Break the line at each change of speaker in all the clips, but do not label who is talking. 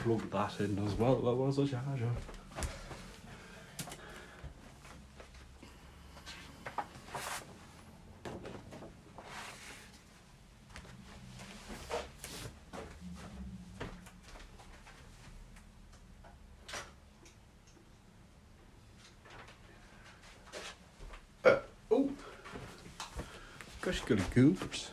Plug that in as well. That was a charger. Oh, gosh, good goobers.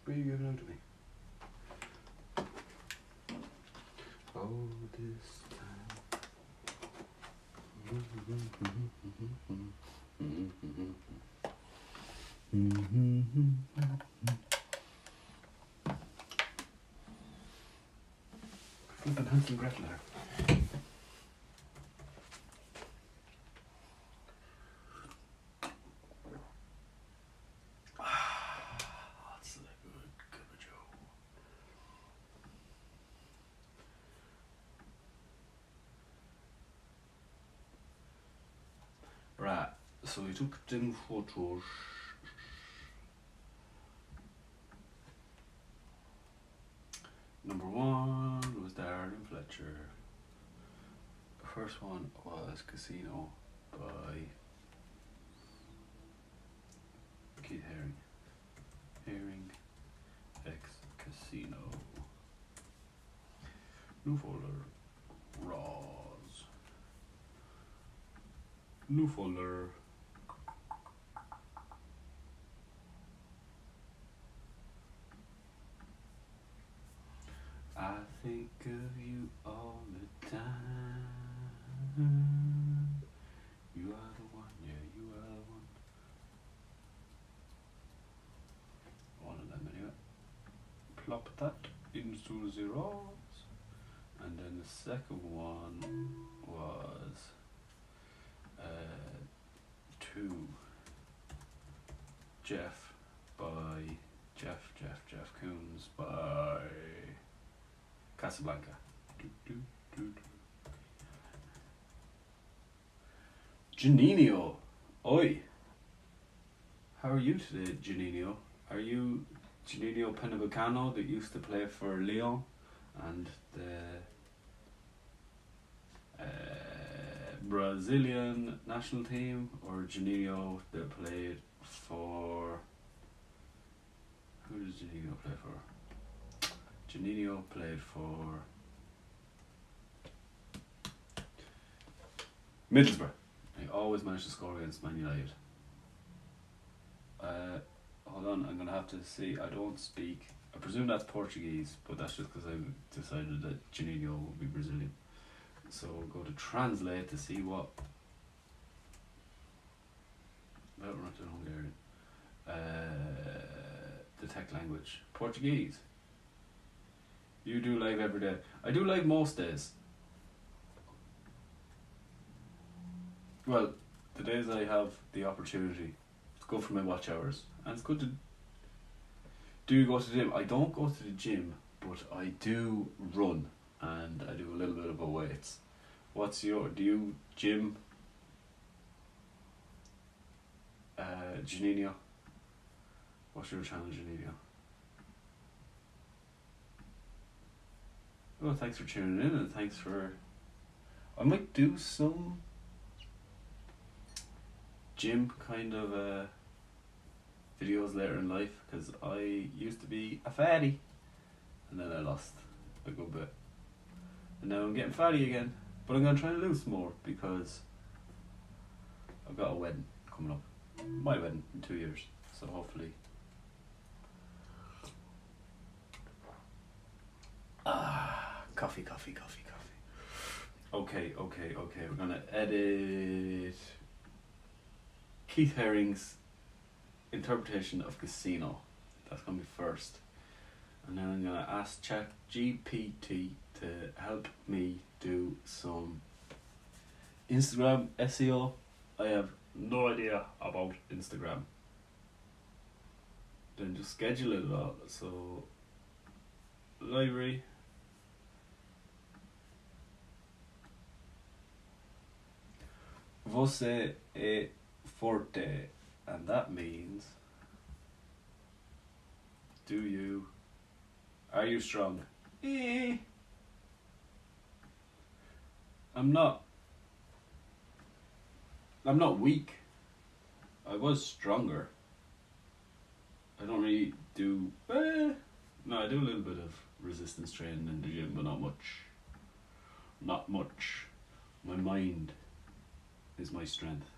What are you giving out to me? Oh, this time. Flippin' Hansel and Gretel there. That's a good cup of joe. Right, so we took them photos. Number one was Darren Fletcher. The first one was Casino by Keith Haring. Haring X Casino. New folder. Raws. New folder. I think of you all the time. You are the one, yeah, you are the one. One of them anyway. Plop that into the rows. And then the second one was to Jeff by Jeff Koons by Casablanca. Janino. Oi. How are you today, Janino? Are you Janino Pernambucano that used to play for Lyon and the Brazilian national team, or Janino that played for... Who does Janino play for? Janino played for Middlesbrough. He always managed to score against Man United. Hold on, I'm going to have to see. I don't speak... I presume that's Portuguese, but that's just because I decided that Janino would be Brazilian. So we'll go to translate to see what... Well, we're not doing Hungarian. The tech language. Portuguese. You do live every day. I do live most days. Well, the days I have the opportunity, it's good for my watch hours, and it's good to do go to the gym. I don't go to the gym, but I do run, and I do a little bit of weights. Do you gym? Janino? What's your channel, Janino? Oh, thanks for tuning in, and thanks for... I might do some gym kind of videos later in life, because I used to be a fatty, and then I lost a good bit, and now I'm getting fatty again, but I'm going to try and lose more, because I've got a wedding coming up, my wedding in 2 years, so hopefully... Coffee. Okay, we're going to edit Keith Haring's interpretation of Casino. That's going to be first. And then I'm going to ask ChatGPT to help me do some Instagram SEO. I have no idea about Instagram. then just schedule it all. So library, você é forte, and that means are you strong? I'm not weak. I was stronger. I don't really do no, I do a little bit of resistance training in the gym, but not much. Not much. My mind is my strength,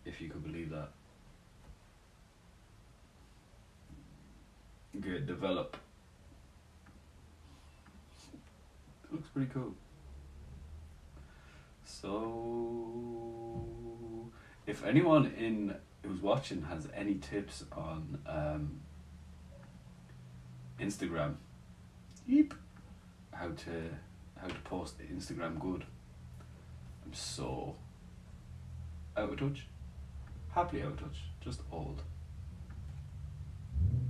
if you could believe that. Okay, develop. It looks pretty cool. So, if anyone who's watching has any tips on Instagram, how to post Instagram good, I'm so out of touch. Happily out of touch. Just old.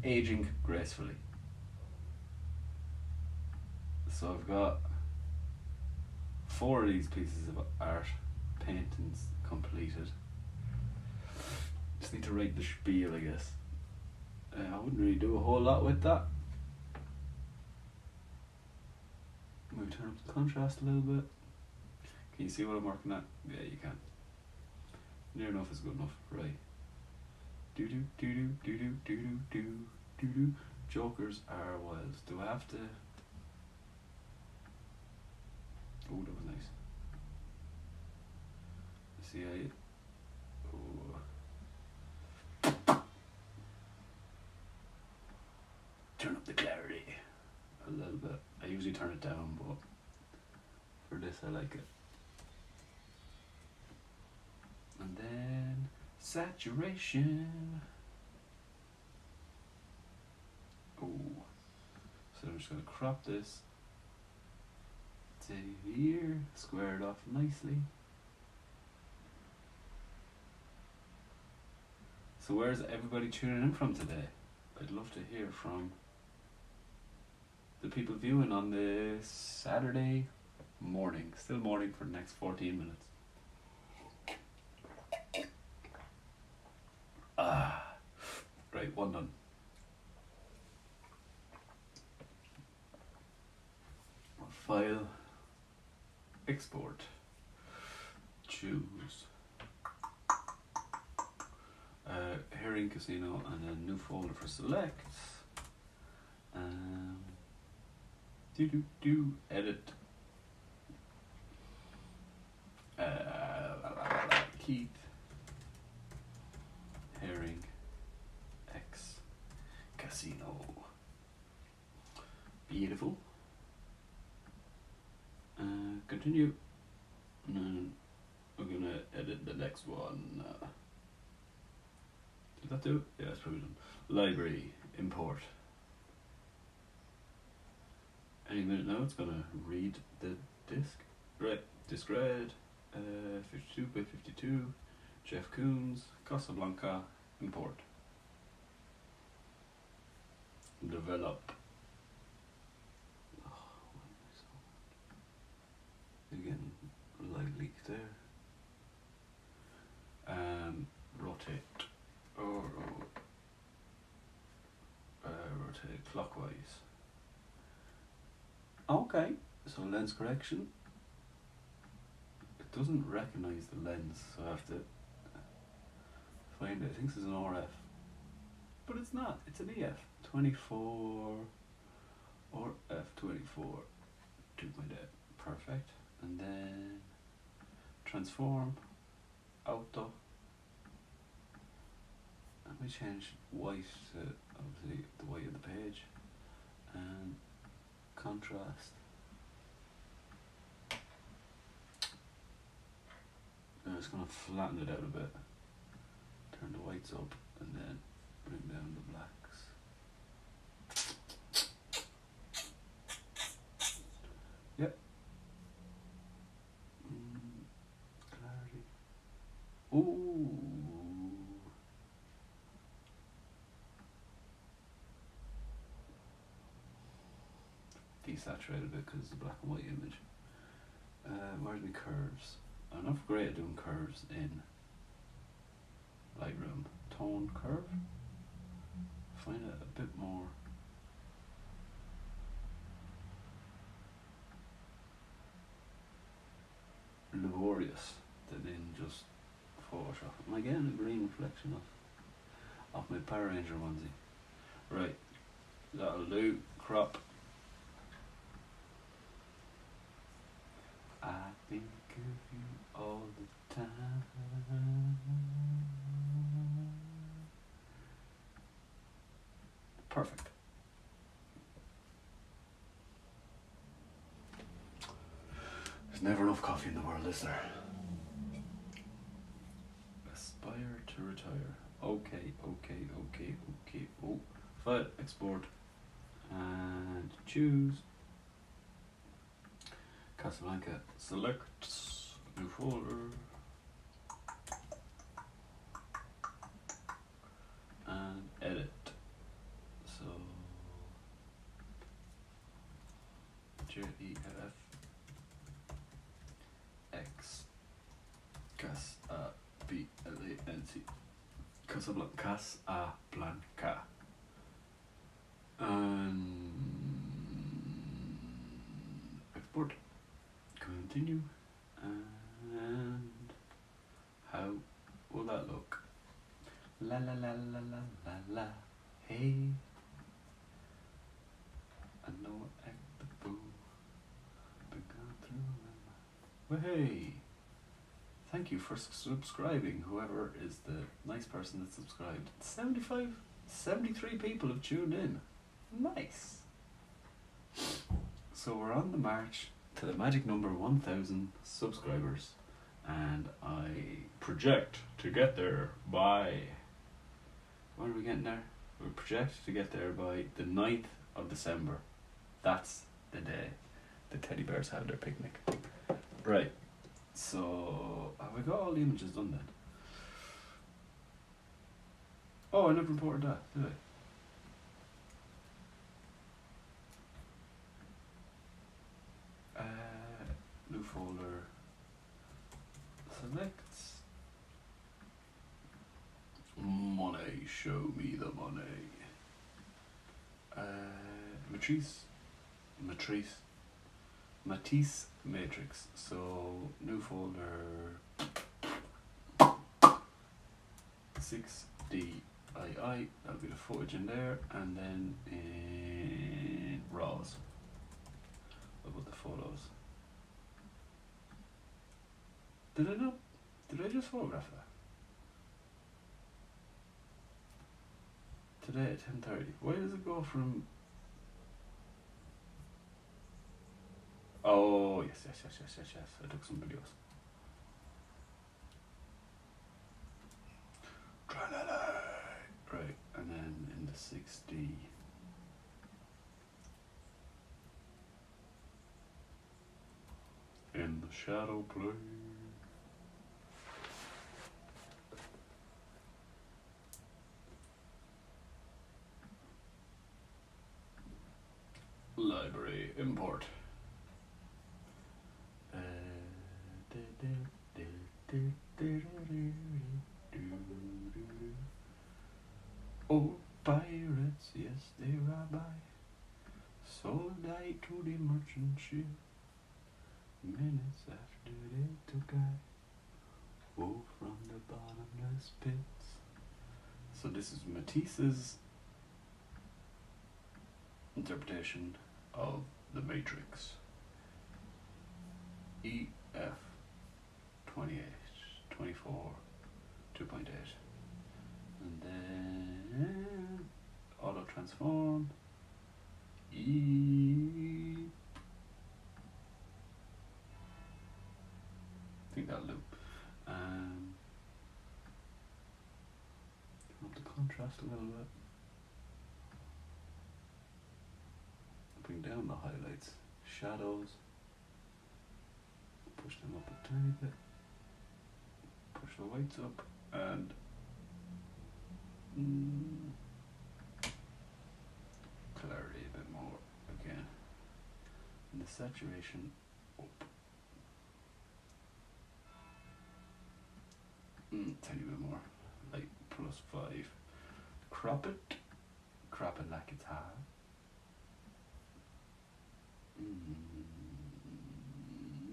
Aging gracefully. So I've got 4 of these pieces of art paintings completed. Just need to write the spiel, I guess. I wouldn't really do a whole lot with that. Maybe turn up the contrast a little bit. Can you see what I'm working at? Yeah, you can. Near enough is good enough, right? Do do do do do do do do do do. Jokers are wild. Do I have to? Oh, that was nice. See, turn up the clarity a little bit. I usually turn it down, but for this I like it. And then saturation. Oh, so I'm just gonna crop this to here, square it off nicely. So where's everybody tuning in from today? I'd love to hear from the people viewing on the Saturday morning. Still morning for the next 14 minutes. Right, one done. File, export, choose, Herring Casino, and a new folder for select. Edit. Keith, Herring, X, Casino. Beautiful. Continue. And then we're gonna edit the next one. Did that do it? Yeah, it's probably done. Library, import. Any minute now it's gonna read the disk. Right, disk read. 52 by 52. Jeff Koons, Casablanca, import. Develop. Again, light leak there. Rotate. Rotate clockwise. Okay, so lens correction. It doesn't recognize the lens, so I have to find it. I think this is an RF, but it's not. It's an EF. 24 or F24. 2.8. Perfect. And then transform, auto. Let me change white to obviously the white of the page, and contrast. I'm just going to flatten it out a bit. Turn the whites up and then bring down the blacks. Yep. Clarity. Ooh. desaturated it because it's a black and white image. Where's my curves? I'm not great at doing curves in Lightroom. Tone curve. Find it a bit more laborious than in just Photoshop. Am I getting a green reflection of my Power Ranger onesie? Right, that'll do. Crop. I think of you all the time. Perfect. There's never enough coffee in the world, is there? Aspire to retire. Okay. Oh, file, export, and choose. Casablanca. Select new folder. And edit. So JELF X BLANC Casablanca and export. Continue. And how will that look? La la la la la la la. Hey, I know I act the fool, been gone through my mind. Well, hey, thank you for subscribing, whoever is the nice person that subscribed. 73 people have tuned in. Nice. So we're on the march to the magic number 1,000 subscribers, and I project to get there by, when are we getting there? We project to get there by the 9th of December. That's the day the teddy bears have their picnic. Right, so have I got all the images done then? Oh, I never imported that, did I? New folder, select, money, show me the money. Matisse matrix. So new folder 6DII, that'll be the footage in there, and then in RAWs I'll put the photos. Did I just photograph that? Today at 10:30. Why does it go from... Oh, yes. I took some videos. Right, and then in the 6D. In the shadow play. Library import. Oh, pirates, yes, they ride by, sold I to the merchant ship. Minutes after they took I, oh, from the bottomless pits. So this is Matisse's interpretation of the Matrix. EF 28, 24, 2.8. And then auto transform. I think that'll do. Up the contrast a little bit. Bring down the highlights, shadows, push them up a tiny bit, push the whites up, and clarity a bit more again. saturation up. Tiny bit more, like +5. Crop it like it's hot.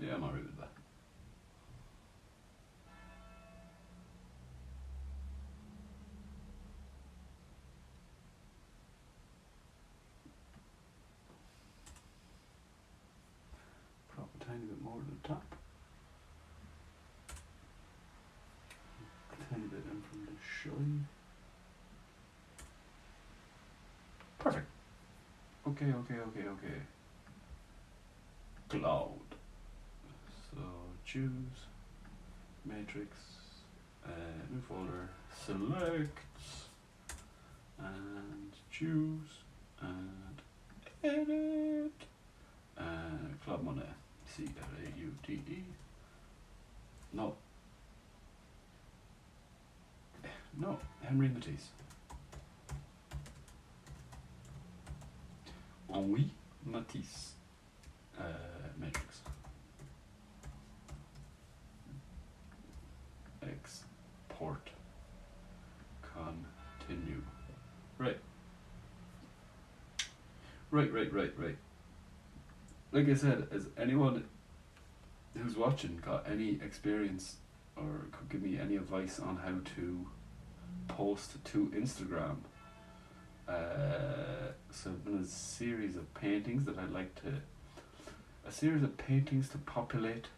Yeah, I'm alright with that. Crop a tiny bit more to the top. A tiny bit in from the shine. Perfect. Okay. Cloud. So choose matrix, new folder, select, and choose, and edit, Cloud Money, CLAUDE. No, Henry Matisse. Henri Matisse. Matrix. Export. Continue. Right. Like I said, has anyone who's watching got any experience or could give me any advice on how to post to Instagram? So I've done a series of paintings that I'd like to, to populate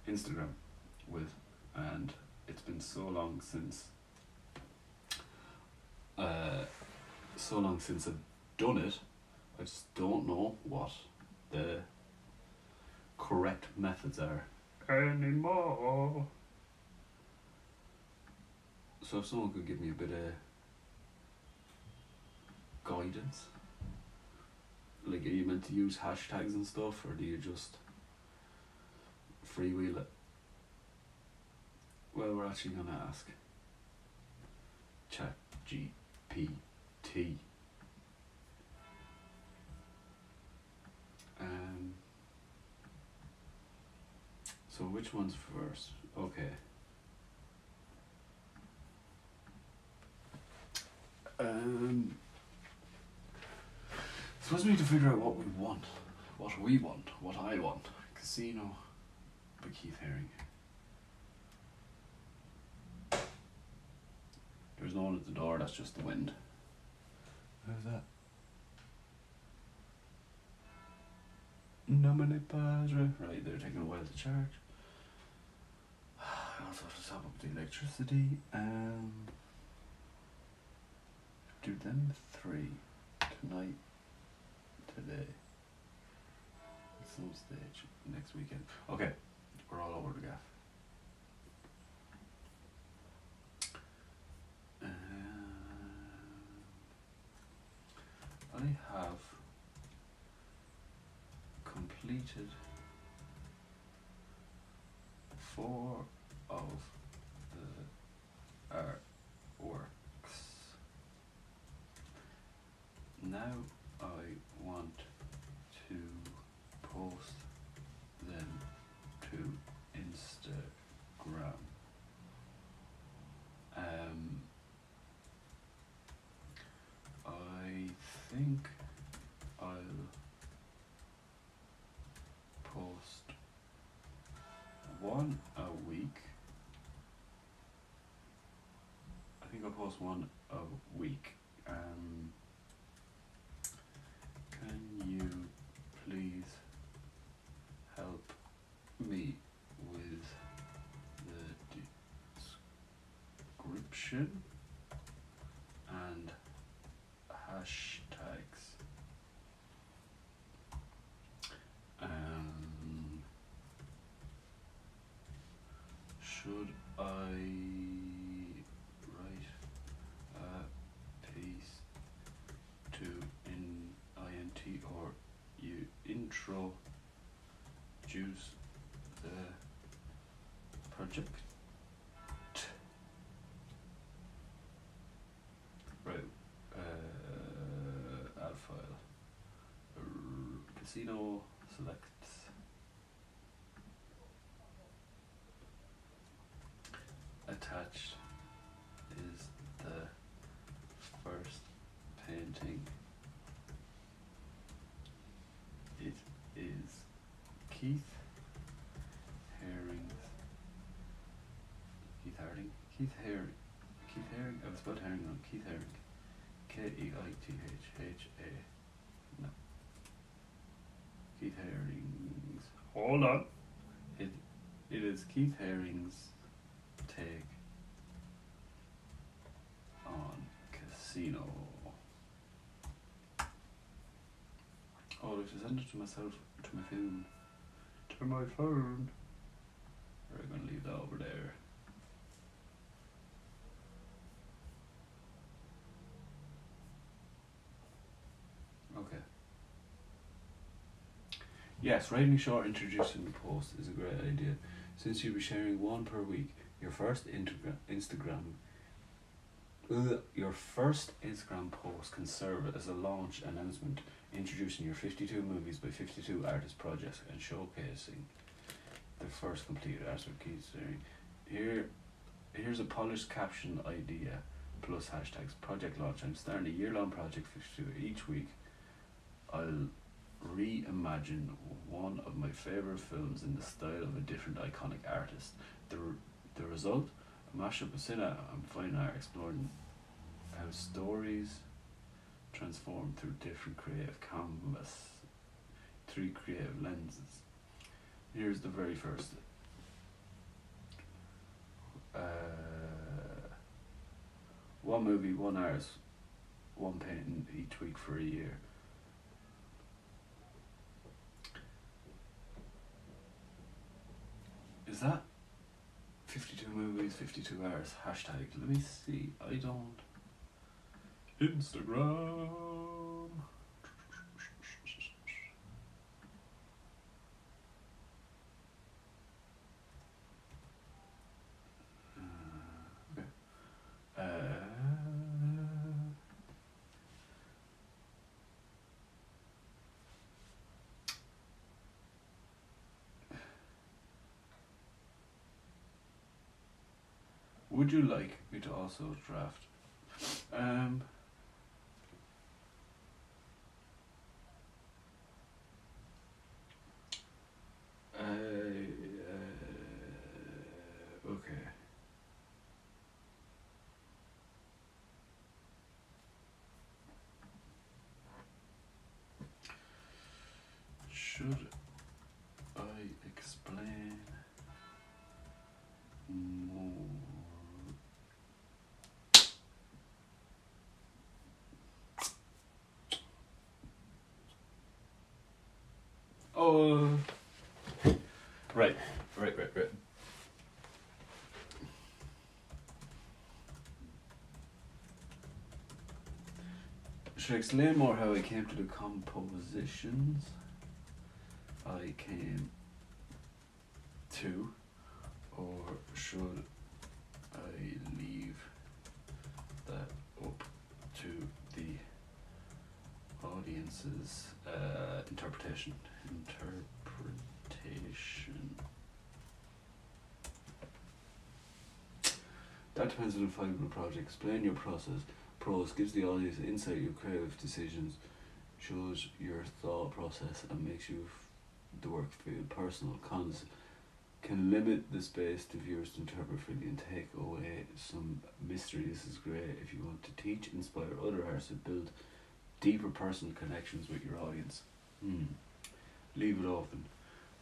Instagram with, and it's been so long since I've done it. I just don't know what the correct methods are anymore. So if someone could give me a bit of guidance, like, are you meant to use hashtags and stuff, or do you just freewheel it? Well, we're actually gonna ask ChatGPT. So which one's first? Okay. Suppose we need to figure out what we want, what I want. Casino by Keith Haring. There's no one at the door, that's just the wind. How's that? Nomine Padre. Right, they're taking a while to charge. I also have to top up the electricity. Do them 3 tonight, today, at some stage next weekend. Okay, we're all over the gaff. I have completed 4 of the artworks. Now I want to post them to Instagram. I think I'll post 1 a week. I think I'll post 1 a week. Can you please help me with the description and hashtags? Should I write a piece to INT or you introduce the project? Right, add file. Casino select. Attached is the first painting. It is Keith Haring's. Keith Haring. I was spelled Herring wrong. Keith Haring. Keithha. No. Keith Haring's. Hold on. It is Keith Haring's take on Casino. Oh, I should send it to myself, to my phone. To my phone. We're going to leave that over there. Okay. Yes, writing a short introducing post is a great idea. Since you'll be sharing one per week, your first Instagram post can serve as a launch announcement, introducing your 52 movies by 52 artist projects and showcasing the first completed artwork. Here's a polished caption idea plus hashtags. Project launch. I'm starting a year-long project 52 each week. I'll reimagine one of my favourite films in the style of a different iconic artist. The result? A mashup of cinema and fine art exploring how stories transform through different creative canvas, 3 creative lenses. Here's the very first. One movie, one artist, one painting each week for a year. Is that 52 movies, 52 hours? Hashtag. Let me see. I don't. Instagram. Okay. Would you like me to also draft? Okay. Should I explain more? Oh, right. Should I explain more how I came to the compositions I came to, or should I leave that up to the audience's interpretation? That depends on the final project. Explain your process. Pros gives the audience insight into creative decisions, shows your thought process, and makes the work feel personal. Cons can limit the space to viewers to interpret freely and take away some mystery. This is great if you want to teach, inspire other artists, and build deeper personal connections with your audience. Leave it open.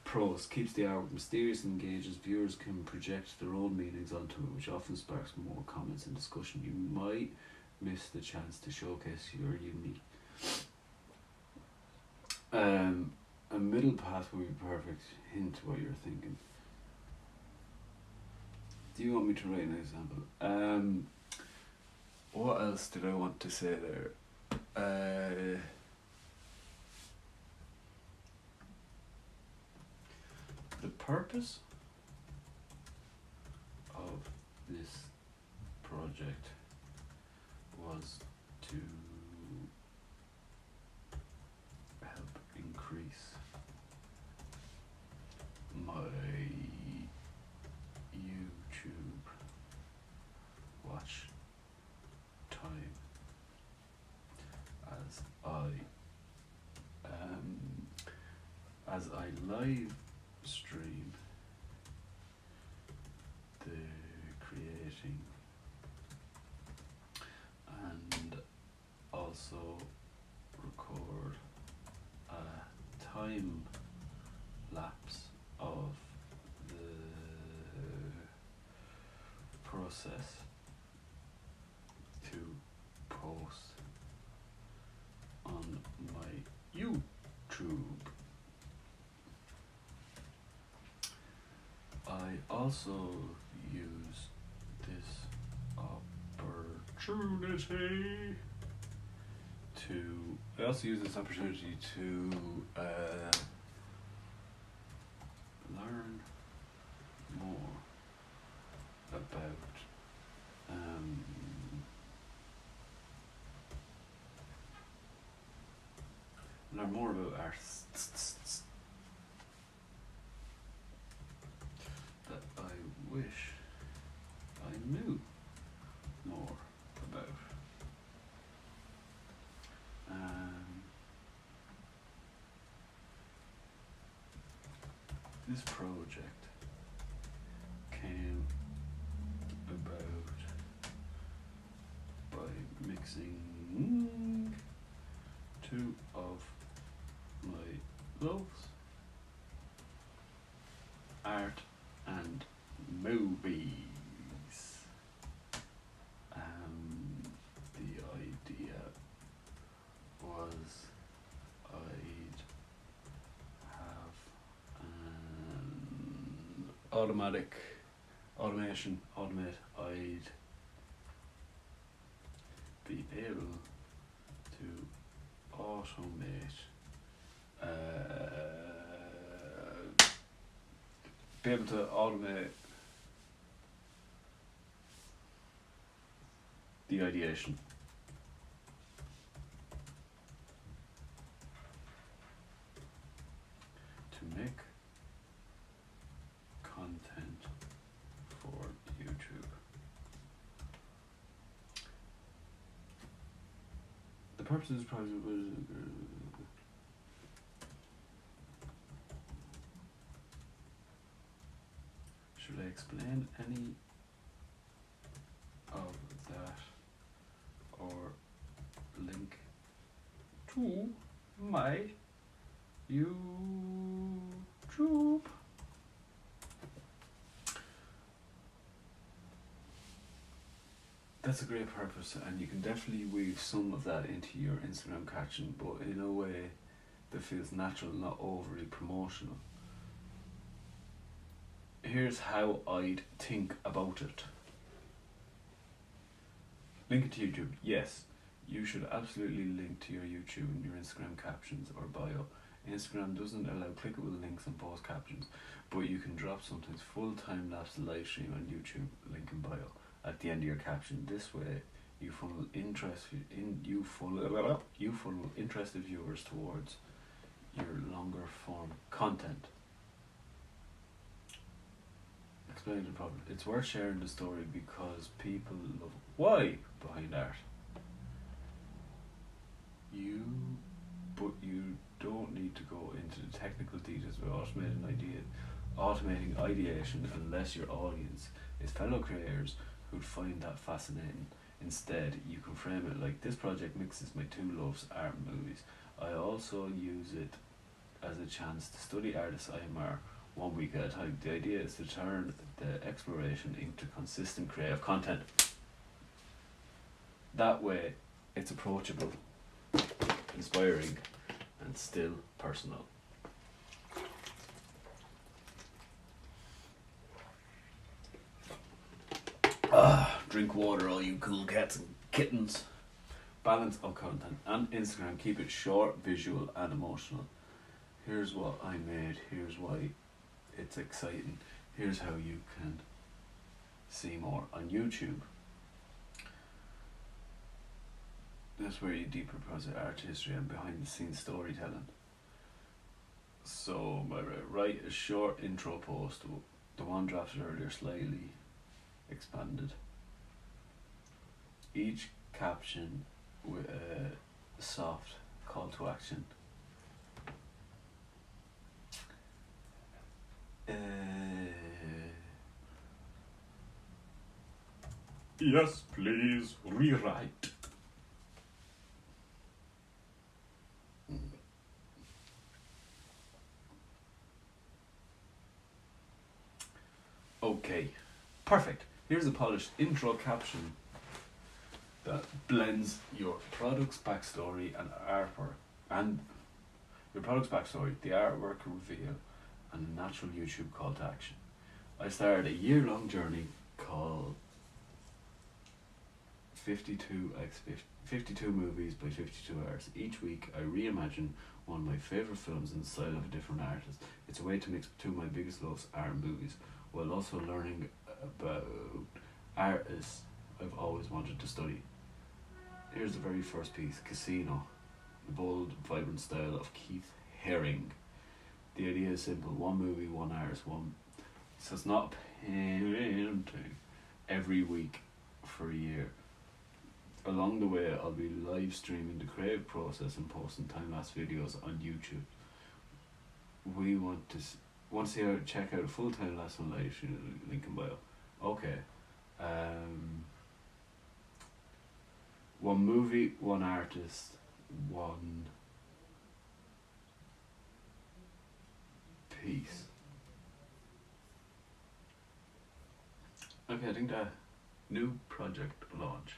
Pros keeps the artwork mysterious and engages. Viewers can project their own meanings onto it, which often sparks more comments and discussion. You might miss the chance to showcase your unique. A middle path would be perfect. Hint what you're thinking. Do you want me to write an example? What else did I want to say there? The purpose of this project was to help increase as I live stream the creating and also record a time lapse of the process to post on my YouTube. I also use this opportunity to learn more about artists that I wish I knew more about. This project came about by mixing two of my loves, art and movies. The idea was I'd have an I'd be able to automate the ideation. To make content for YouTube. The purpose of this project was should I explain any of that or link to my YouTube? That's a great purpose, and you can definitely weave some of that into your Instagram caption, but in a way that feels natural, not overly promotional. Here's how I'd think about it. Link it to YouTube. Yes, you should absolutely link to your YouTube in your Instagram captions or bio. Instagram doesn't allow clickable links and post captions, but you can drop something's full time lapse live stream on YouTube, link in bio, at the end of your caption. This way, you funnel interested viewers towards your longer form content. Explain the problem. It's worth sharing the story because people love why behind art. But you don't need to go into the technical details of automating ideation unless your audience is fellow creators who'd find that fascinating. Instead, you can frame it like, this project mixes my two loves, art and movies. I also use it as a chance to study artists I admire 1 week at a time. The idea is to turn the exploration into consistent creative content. That way, it's approachable, inspiring, and still personal. Drink water, all you cool cats and kittens. Balance of content and Instagram. Keep it short, visual, and emotional. Here's what I made. Here's why it's exciting. Here's how you can see more on YouTube. That's where you deeper process art history and behind the scenes storytelling. So write a short intro post, the one drafted earlier slightly expanded. Each caption with a soft call to action. Yes, please rewrite. Okay, perfect. Here's a polished intro caption that blends your product's backstory and artwork, and your product's backstory, the artwork reveal, and a natural YouTube call to action. I started a year-long journey called 52 movies by 52 hours. Each week I reimagine one of my favourite films in the style of a different artist. It's a way to mix two of my biggest loves, art and movies, while also learning about artists I've always wanted to study. Here's the very first piece, Casino, the bold, vibrant style of Keith Haring. The idea is simple, one movie, one artist, one. So it's not painting every week for a year. Along the way, I'll be live streaming the creative process and posting time-lapse videos on YouTube. We want to check out a full time-lapse on live stream, link in bio. Okay. One movie, one artist, one piece. Okay, I think that new project launch.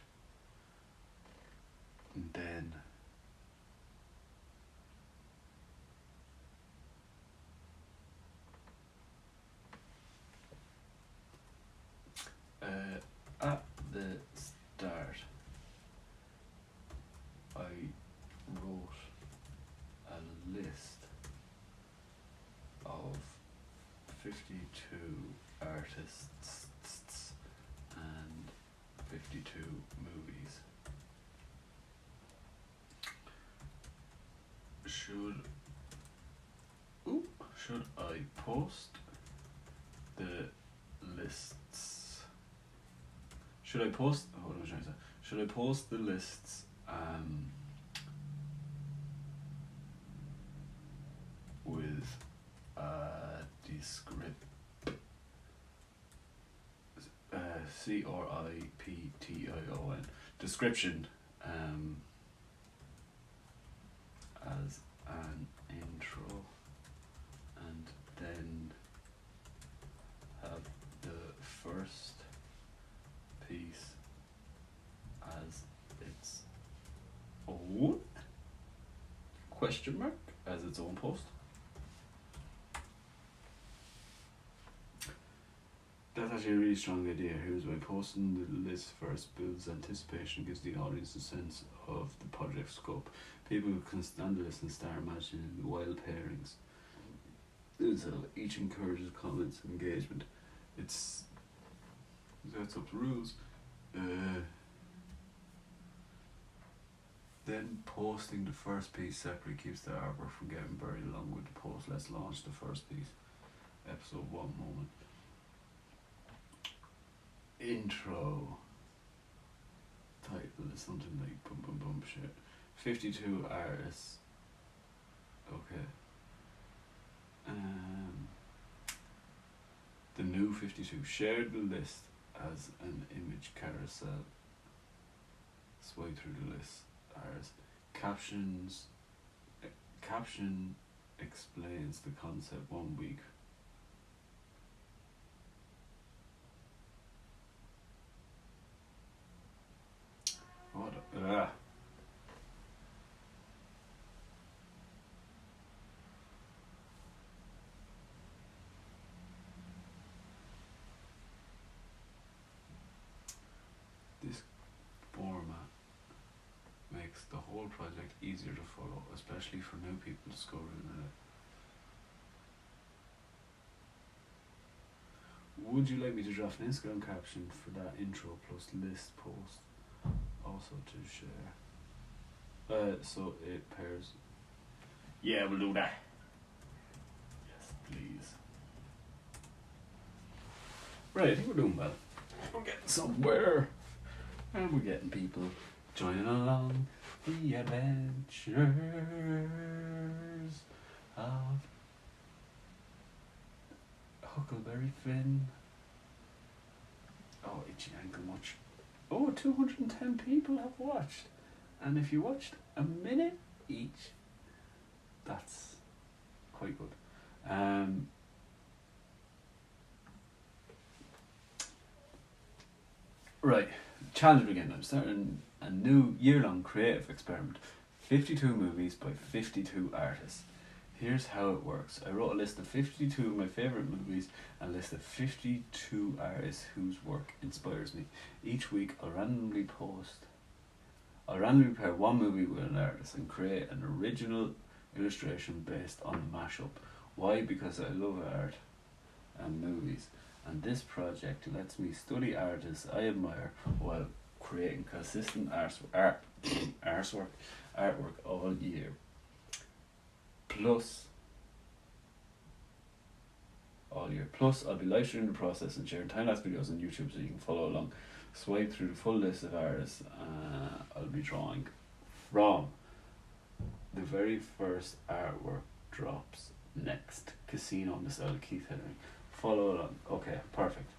And then at the start I wrote a list of 52 artists and 52 movies. Should I post the lists? Should I post? What am I trying to say? Should I post the lists with a description? CRIPTION description as an intro, and then have the first piece as its own question mark as its own post. That's actually a really strong idea. Here's why posting the list first builds anticipation, gives the audience a sense of the project scope. People can stand the list and start imagining the wild pairings. So each encourages comments and engagement. That's up to rules. Then posting the first piece separately keeps the artwork from getting buried along with the post. Let's launch the first piece. Episode 1 moment. Intro. Title is something like boom boom boom shit. 52 artists. Okay. The new 52. Share the list as an image carousel. Swipe through the list. Caption explains the concept 1 week. What? This format makes the whole project easier to follow, especially for new people discovering it. Would you like me to draft an Instagram caption for that intro plus list post also to share? So it pairs. Yeah, we'll do that. Yes, please. Right, I think we're doing well. We're getting somewhere. And we're getting people joining along. The Adventures of Huckleberry Finn. Oh, Itchy Ankle Much. Oh, 210 people have watched. And if you watched a minute each, that's quite good. Right, challenge begin. I'm starting a new year-long creative experiment. 52 movies by 52 artists. Here's how it works. I wrote a list of 52 of my favourite movies and a list of 52 artists whose work inspires me. Each week I'll randomly pair one movie with an artist and create an original illustration based on the mashup. Why? Because I love art and movies, and this project lets me study artists I admire while creating consistent artwork all year. Plus, I'll be live streaming the process and sharing time-lapse videos on YouTube so you can follow along. Swipe through the full list of artists I'll be drawing from. The very first artwork drops next. Casino on the style of Keith Haring. Follow along. Okay, perfect.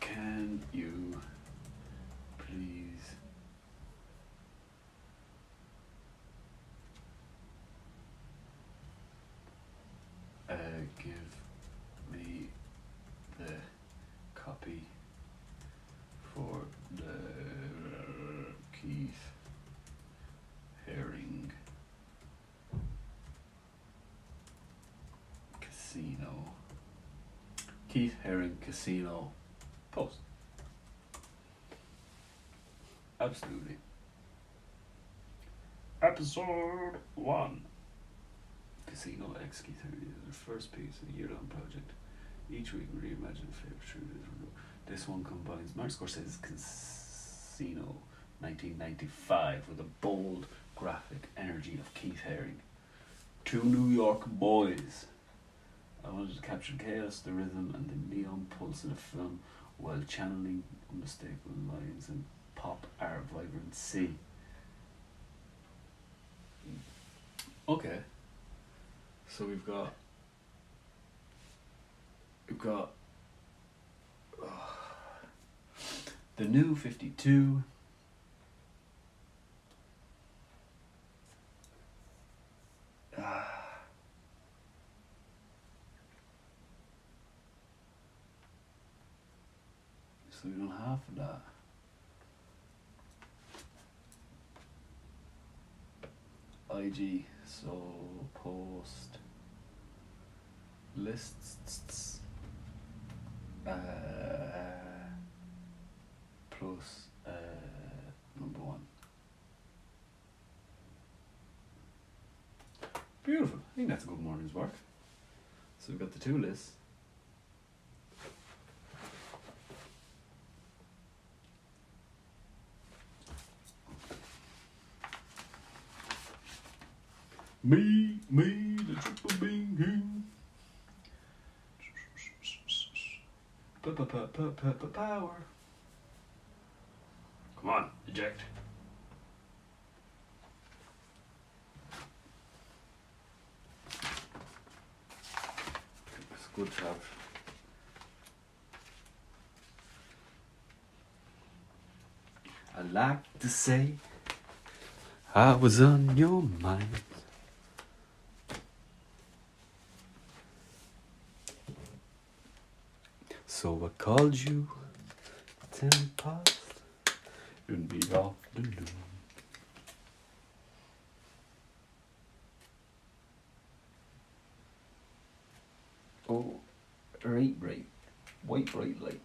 Can you please give me the copy for the Keith Haring Casino. Keith Haring Casino post. Absolutely. Episode 1. Casino X Keith Haring is the first piece of a year-long project. Each week we reimagine a favourite through this one combines Martin Scorsese's Casino 1995 with the bold graphic energy of Keith Haring. Two New York boys. I wanted to capture the chaos, the rhythm and the neon pulse of the film while channeling unmistakable lines and pop art vibrancy. Okay. So we've got the new 52. So we don't have that. IG, so post lists plus number 1. Beautiful. I think that's a good morning's work. So we've got the two lists. Me, the triple being king. Power. Come on, eject. It's good to have. I like to say I was on your mind. So I called you 10 past in the afternoon. Oh, right, white bright light.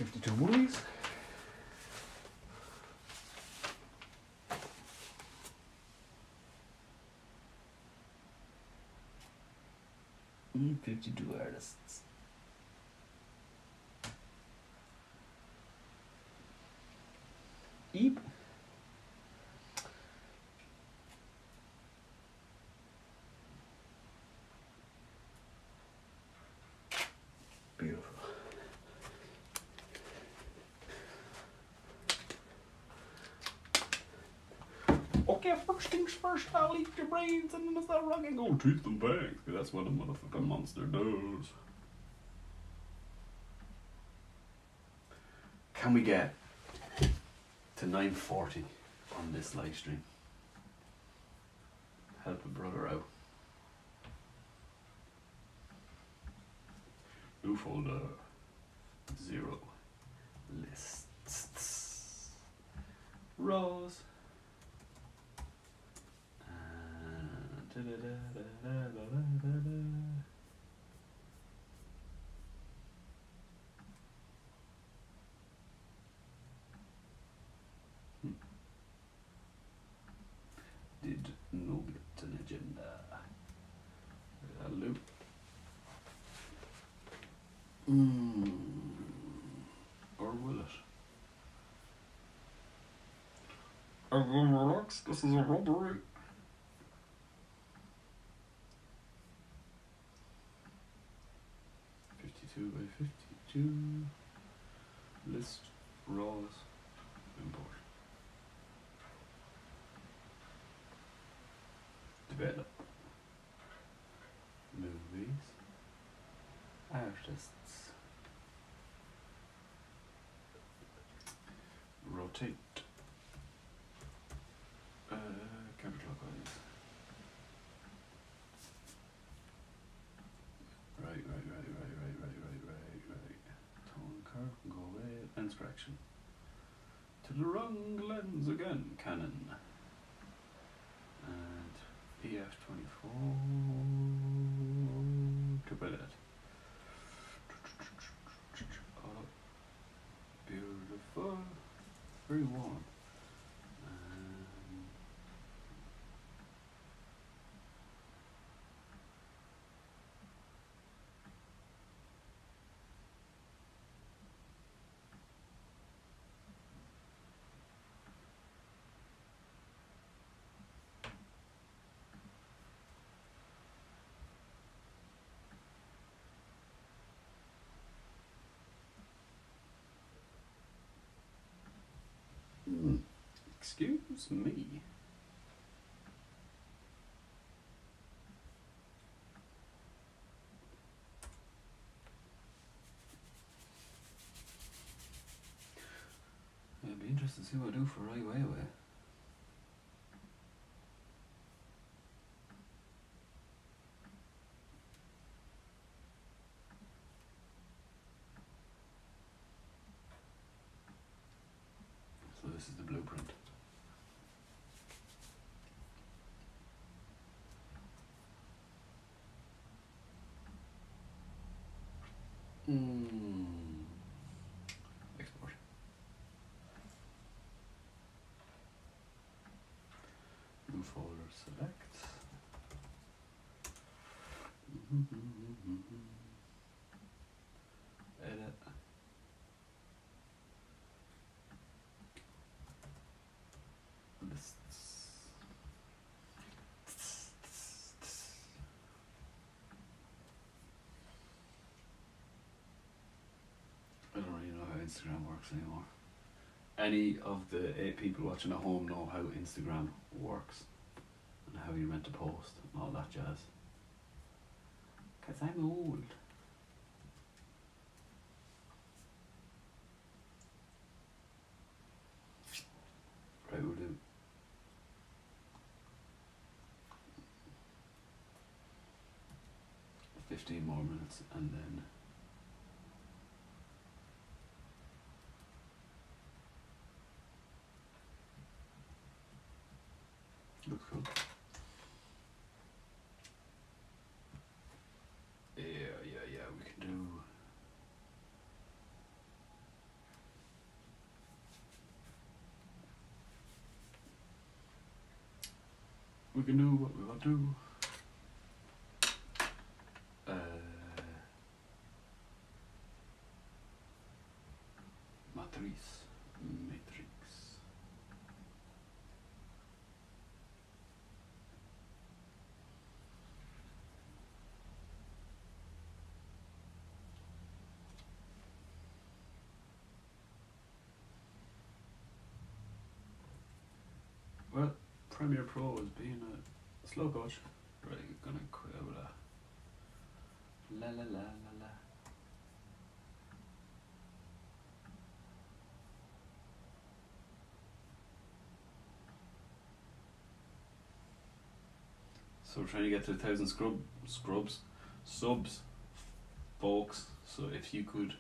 $52 movies. 52 artists. Eep. Beautiful. Okay, first things first, I'll eat your brains and then I'll start rocking. Go treat them back. That's what a motherfucking monster does. Can we get to 9:40 on this live stream? Help a brother out. New folder. 0. Lists. Rows. Did not get an agenda. A loop. Or will it? Everyone relax, this is a robbery. By 52. List rows. Import. Develop. Movies. Artists. Rotate. Counterclockwise. Right. Tone curve, go away. Lens correction. To the wrong lens again. Canon. And EF24. To bed. Oh, beautiful. Very warm. Excuse me. It'd be interesting to see what I do for Ai Weiwei. So this is the blueprint. Export. New folder, select. Edit. Lists. I don't really know how Instagram works anymore. Any of the 8 people watching at home know how Instagram works and how you're meant to post and all that jazz? Because I'm old. Right, we'll do 15 more minutes and then looks cool. Yeah, we can do what we want to do. Premiere Pro is being a slow coach. Right, gonna quit out of that. La la la la la. So we're trying to get to 1,000 subs, folks. So if you could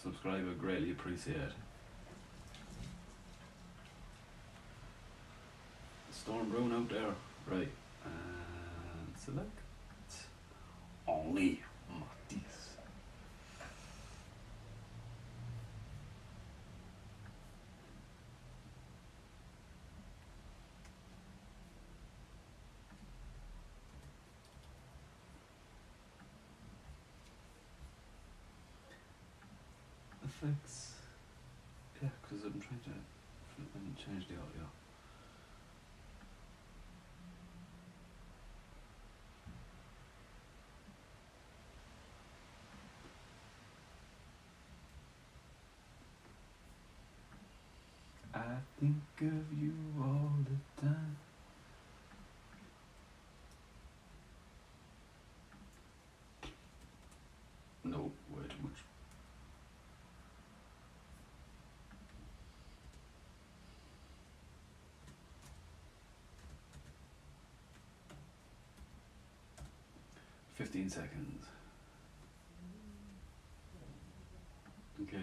subscribe, I'd greatly appreciate it. Storm brewing out there, right? And select only Matisse. Effects. Yeah, because I'm trying to change the audio. I think of you all the time. No, way too much. $15. Okay.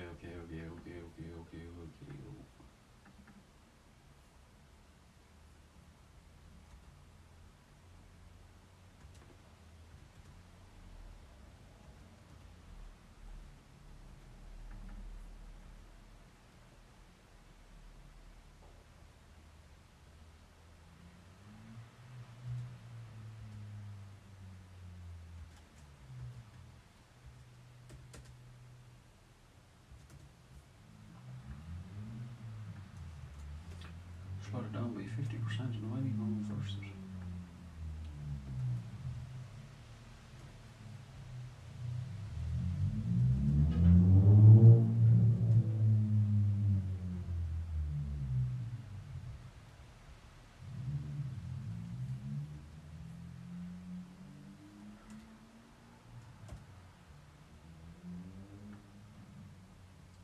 Slowed it down by 50% and why are we going first?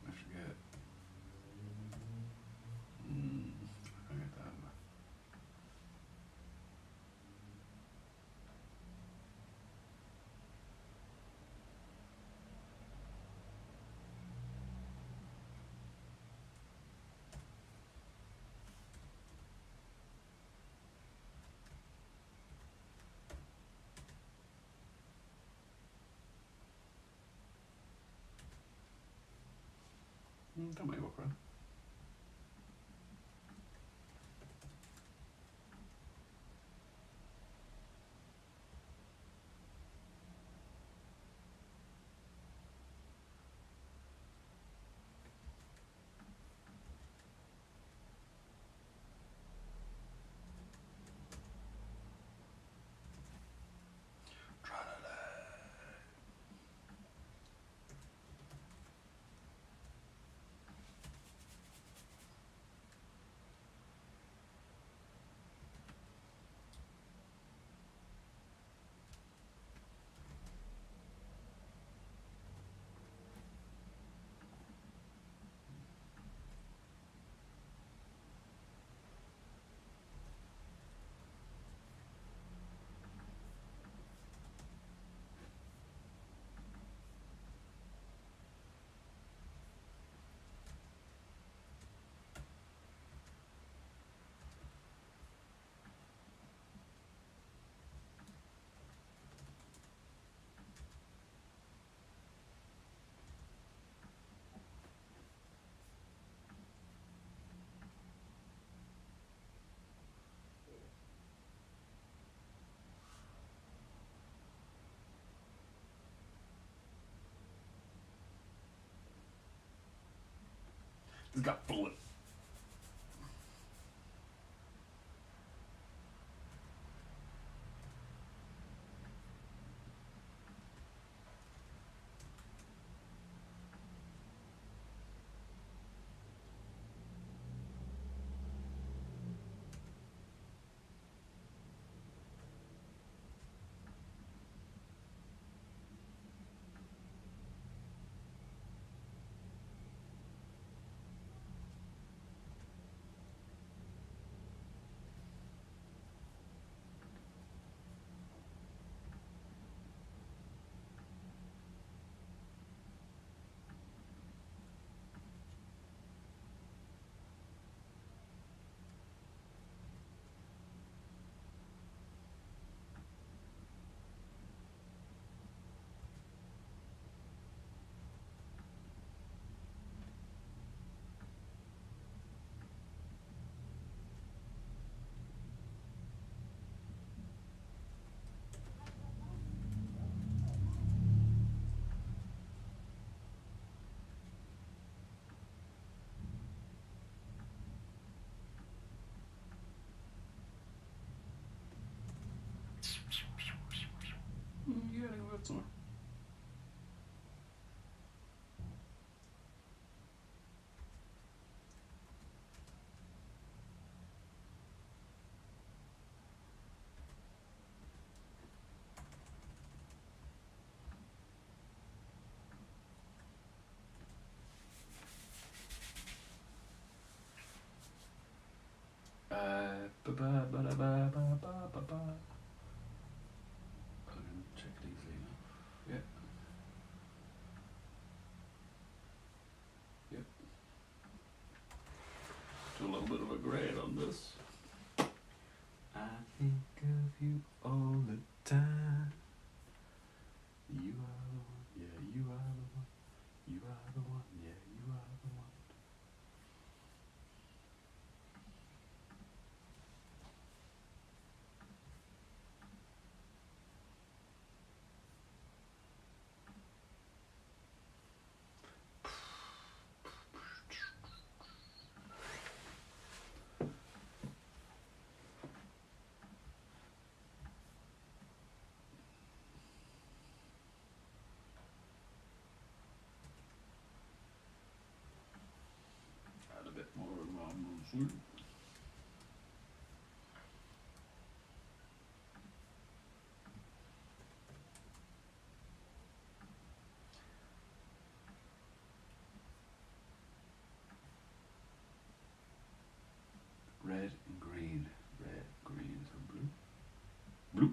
I forget. I get that. That might work, right? It's got full. it somewhere. Ba-ba-ba-da-ba-ba-ba-ba-ba. I can check it easily enough. Yeah. Yep. Do a little bit of a grade on this. I think of you all the time. You are the one, yeah, you are the one. You are the one, yeah, you are the one. Add a bit more sweet. Red and green. Red, green, and blue. Blue.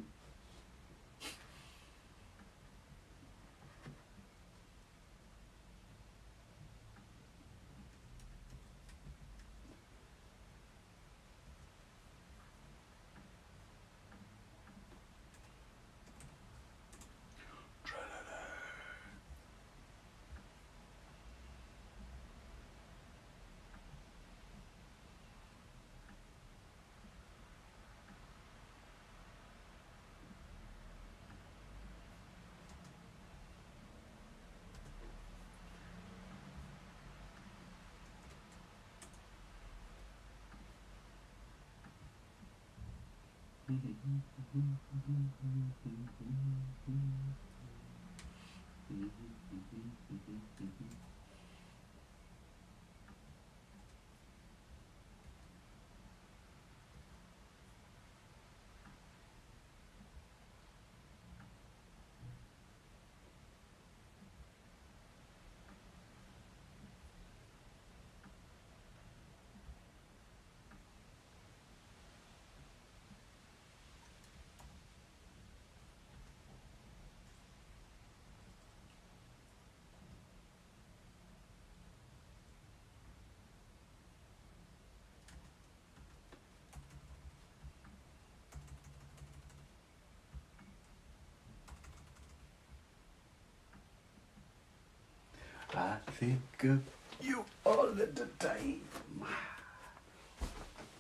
I think of you all the time.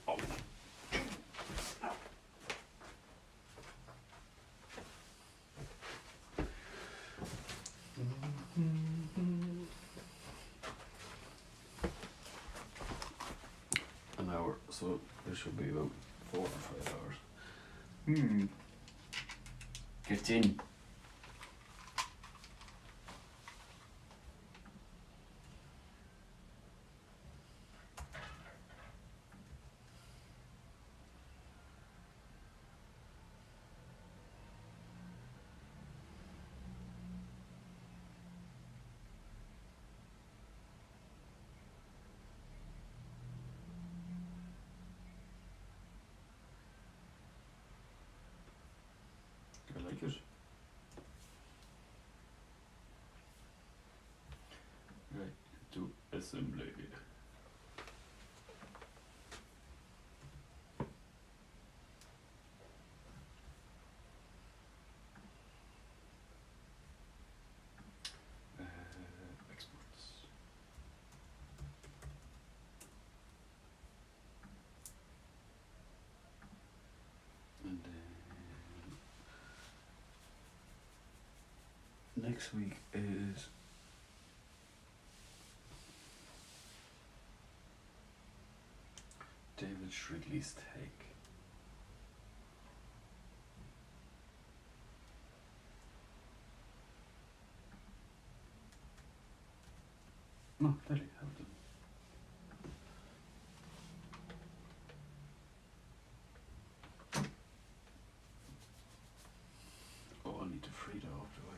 Oh. An hour, so this should be about 4 or 5 hours. Get in. I like it. Right, to assembly. Exports. And then next week is David Shrigley's take. No, there you have them. Oh, I need to free that up, do I?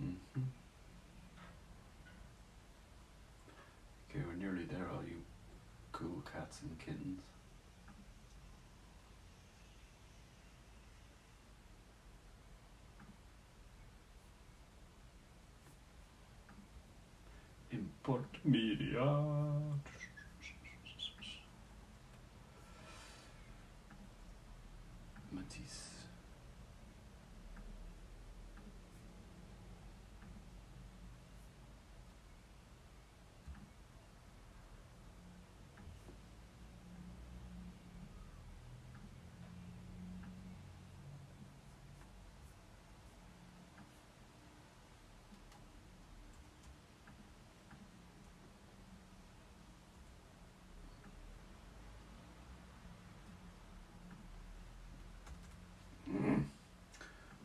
Mm-hmm. Okay, we're nearly there, all you cool cats and kittens. Import media. Matisse.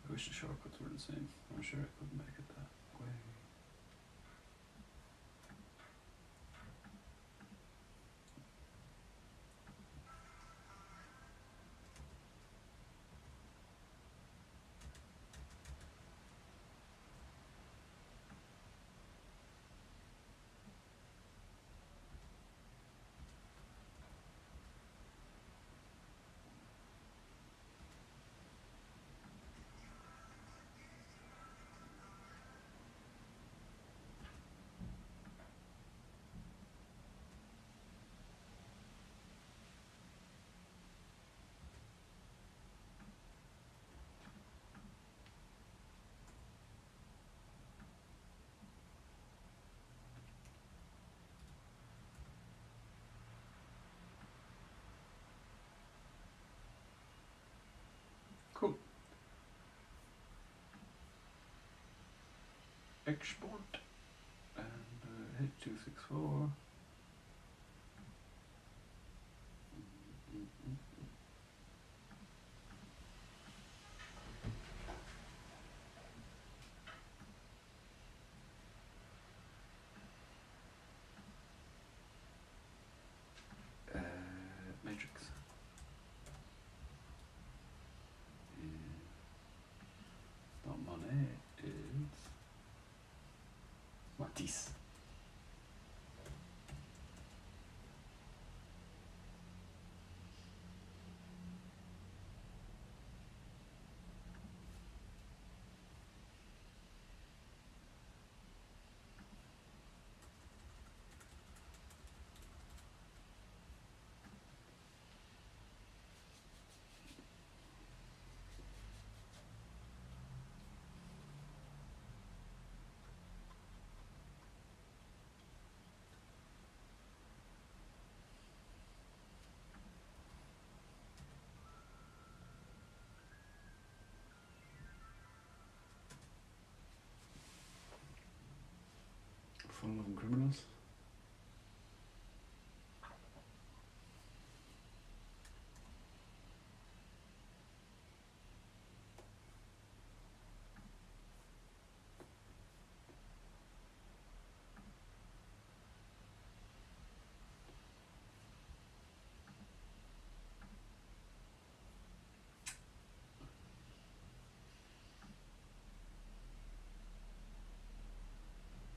I wish the shortcuts were the same. I'm sure I could make it that way. Cool. Export and hit 264. Matrix. Not Monet, it's Matisse. Fun-loving criminals.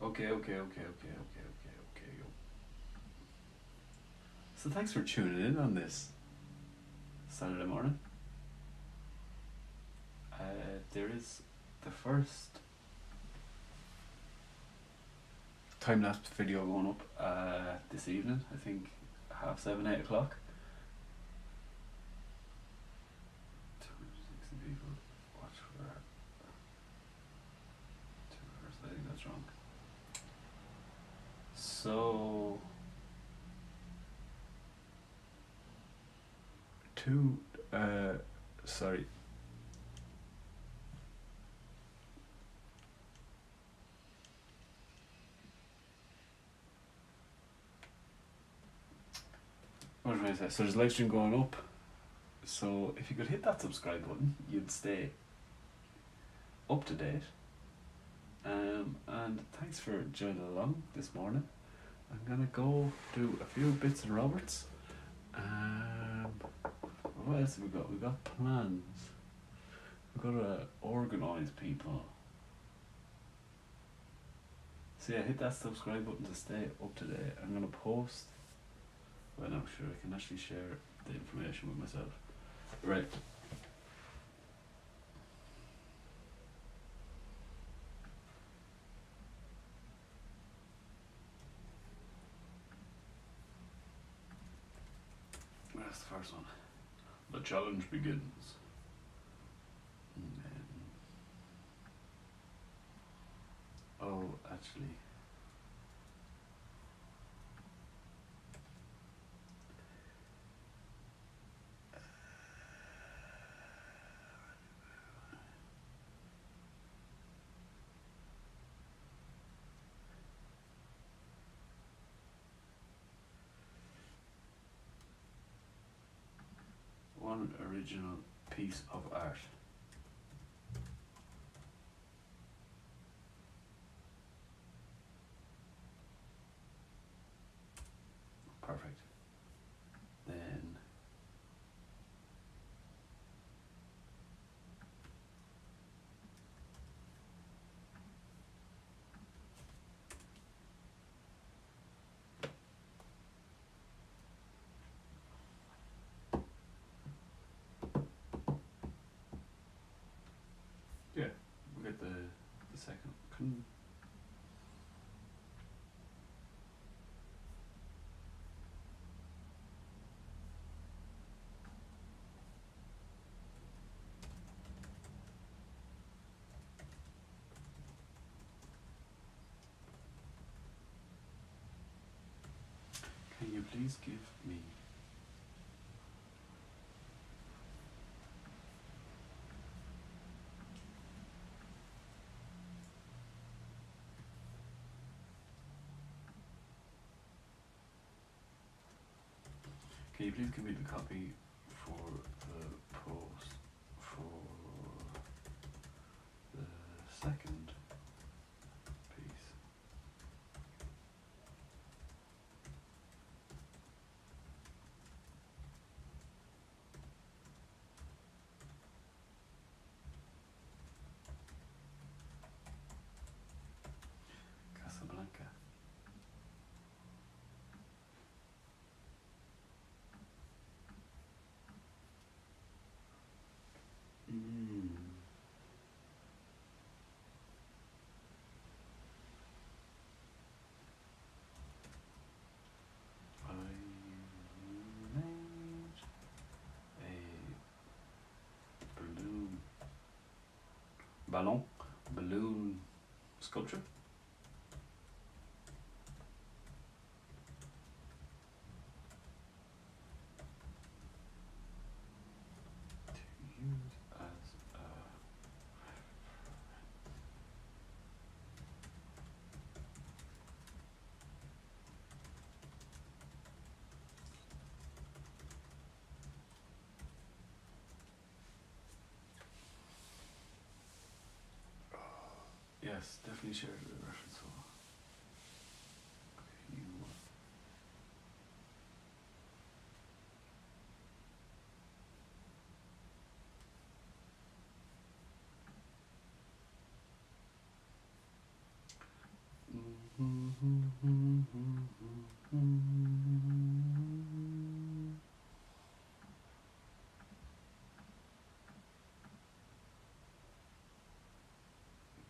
Okay. So thanks for tuning in on this Saturday morning. There is the first time-lapse video going up this evening, I think 7:30, 8 o'clock. 260 people watch for 2 hours, I think that's wrong. So sorry. what was I going to say? So there's a live stream going up. So if you could hit that subscribe button, you'd stay up to date. And thanks for joining along this morning. I'm gonna go do a few bits and Roberts. What else have we got? We've got plans. We've got to organise people. So yeah, hit that subscribe button to stay up to date. I'm gonna post. Well, no, sure, I can actually share the information with myself. Right. That's the first one. The challenge begins. And then, oh, actually. One original piece of art. Perfect. Then yeah, we get the second. Can you please give me the copy for the post for the second piece? Casablanca. I made a balloon sculpture. To use as a yes, definitely share the reference. So you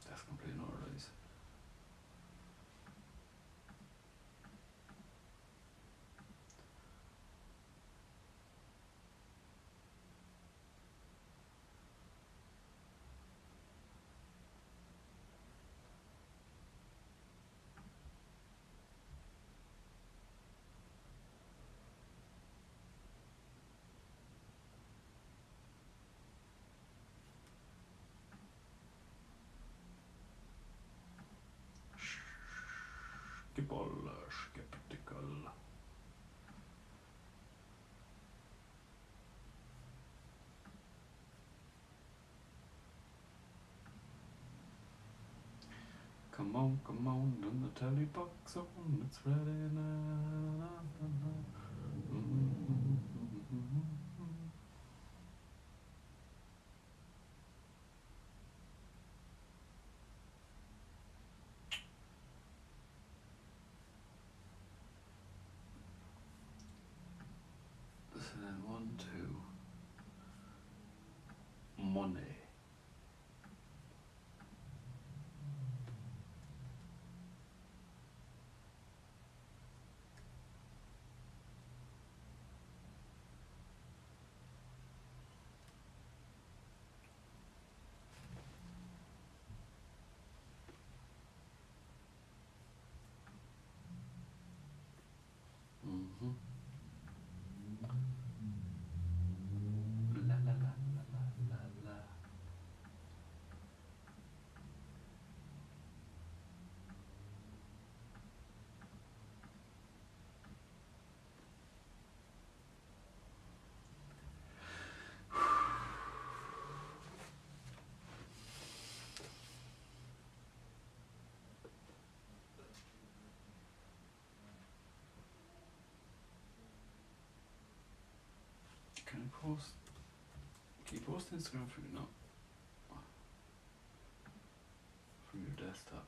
that's completely not right. Skeptical. come on, and the telly box on, it's Friday night. So then 1, 2, money. La la la la la la la. Can I post? Can you post Instagram from your, no, from your desktop?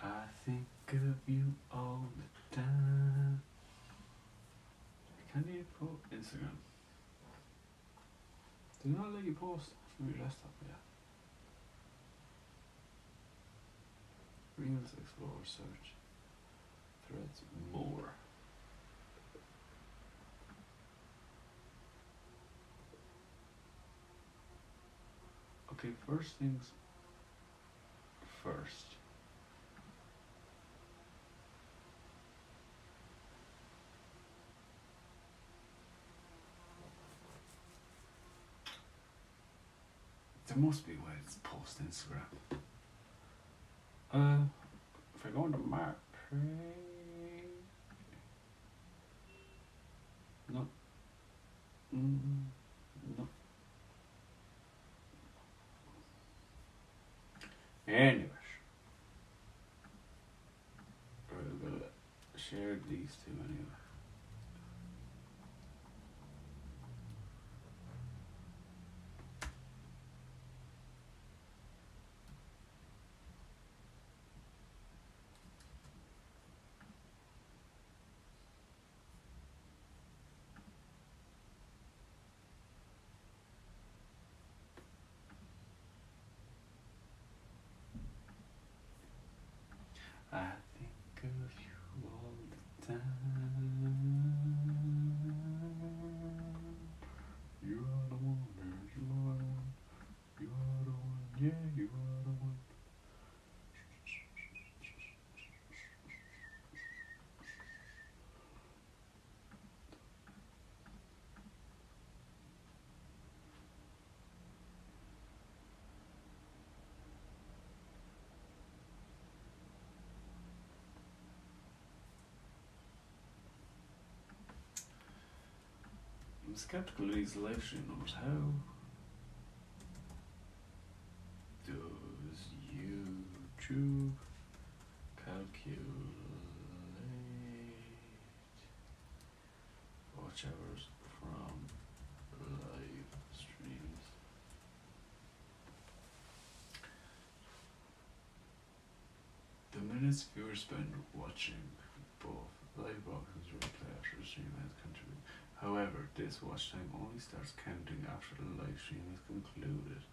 I think of you all the time. Can you post Instagram? Do not let you post from your desktop, yeah. Reels, explore, search, threads, more. Okay, first things first. There must be ways to post Instagram. If I go into Mark, no, no. Anyways, we're gonna share these two anyway. I think of you all the time. You are the one, girl, you are the one. You are the one, yeah, you are the one. I'm skeptical of these live stream numbers. How does YouTube calculate watch hours from live streams? The minutes viewers spend watching both live broadcasts and replay after the stream has contributed. However, this watch time only starts counting after the live stream is concluded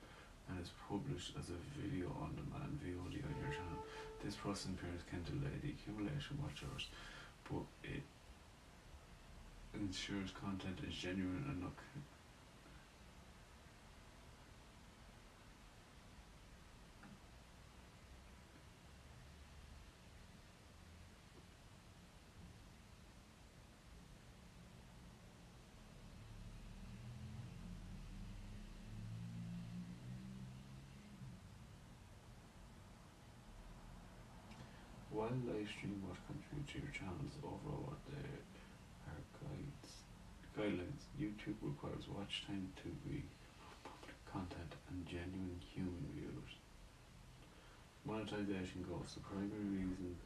and is published as a video on demand VOD on your channel. This processing period can delay the accumulation of watch hours, but it ensures content is genuine and not while live stream watch contribute to your channel's overall what they are guides guidelines. YouTube requires watch time to be public content and genuine human viewers. Monetization goals. The primary reason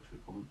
should come